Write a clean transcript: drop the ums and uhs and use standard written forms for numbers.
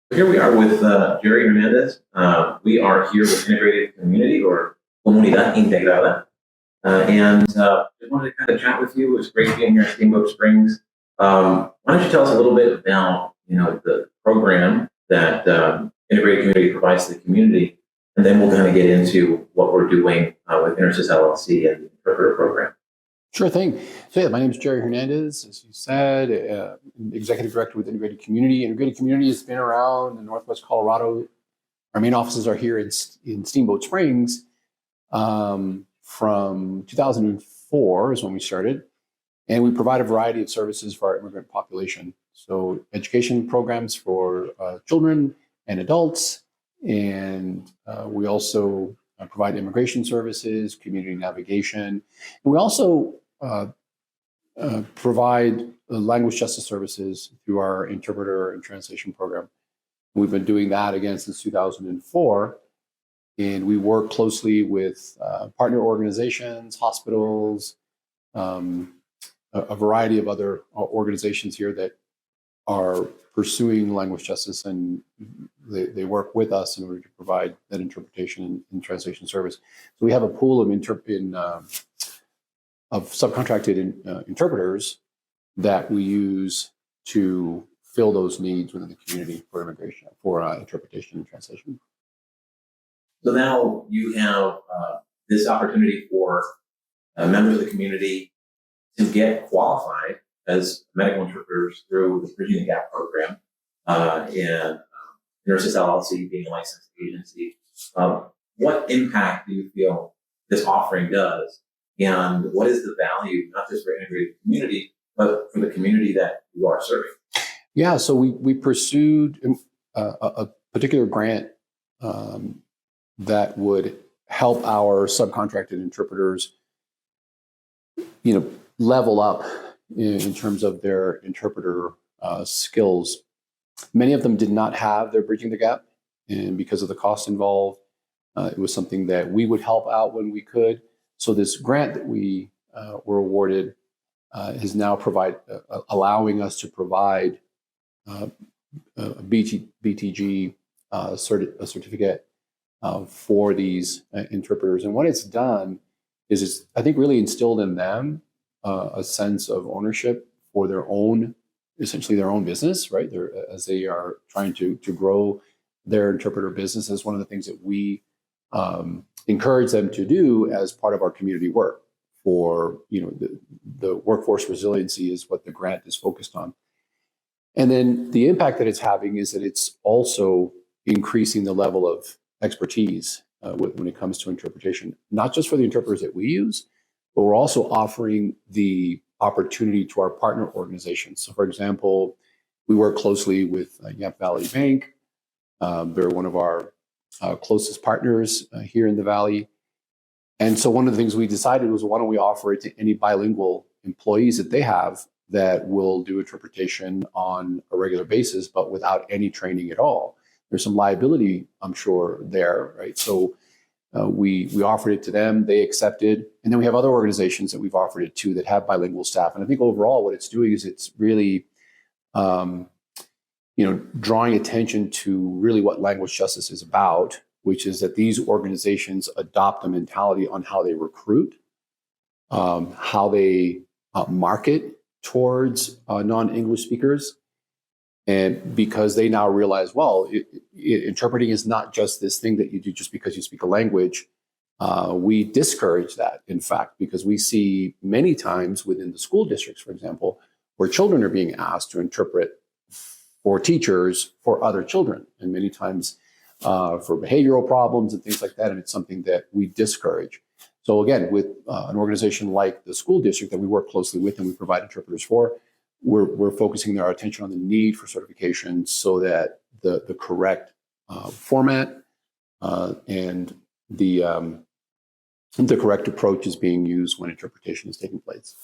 Here we are with Jerry Hernandez. We are here with Integrated Community or Comunidad Integrada. Just wanted to kind of chat with you. It was great being here at Steamboat Springs. Why don't you tell us a little bit about, the program that Integrated Community provides to the community, and then we'll kind of get into what we're doing with InterSys LLC and the interpreter program. Sure thing. So yeah, my name is Jerry Hernandez, as you said, Executive Director with Integrated Community. Integrated Community has been around in Northwest Colorado. Our main offices are here in Steamboat Springs. From 2004 is when we started. And we provide a variety of services for our immigrant population. So education programs for children and adults. And we also provide immigration services, community navigation. And we also provide language justice services through our interpreter and translation program. We've been doing that again since 2004. And we work closely with partner organizations, hospitals, a variety of other organizations here that are pursuing language justice, and they work with us in order to provide that interpretation and translation service. So we have a pool of subcontracted interpreters that we use to fill those needs within the community for immigration, for interpretation and translation. So now you have this opportunity for members of the community to get qualified as medical interpreters through the Bridging the Gap program and InterSys LLC being a licensed agency. What impact do you feel this offering does? And what is the value, not just for integrated community, but for the community that you are serving? Yeah, so we pursued a particular grant that would help our subcontracted interpreters, level up in terms of their interpreter skills. Many of them did not have their Bridging the Gap, and because of the cost involved, it was something that we would help out when we could. So this grant that we were awarded is now allowing us to provide a BTG certificate for these interpreters. And what it's done is it's, I think, really instilled in them a sense of ownership for essentially their own business, right? As they are trying to grow their interpreter business. Is one of the things that we encourage them to do as part of our community work. For the workforce resiliency is what the grant is focused on. And then the impact that it's having is that it's also increasing the level of expertise when it comes to interpretation, not just for the interpreters that we use, but we're also offering the opportunity to our partner organizations. So, for example, we work closely with Yamp Valley Bank. They're one of our closest partners here in the Valley. And so one of the things we decided was, why don't we offer it to any bilingual employees that they have that will do interpretation on a regular basis, but without any training at all. There's some liability, I'm sure, there, right? So we offered it to them, they accepted, and then we have other organizations that we've offered it to that have bilingual staff. And I think overall what it's doing is it's really, drawing attention to really what language justice is about, which is that these organizations adopt a mentality on how they recruit, how they market towards non-English speakers. And because they now realize, well, interpreting is not just this thing that you do just because you speak a language. We discourage that, in fact, because we see many times within the school districts, for example, where children are being asked to interpret for teachers for other children, and many times for behavioral problems and things like that. And it's something that we discourage. So again, with an organization like the school district that we work closely with and we provide interpreters for, we're focusing our attention on the need for certification so that the correct format and the correct approach is being used when interpretation is taking place.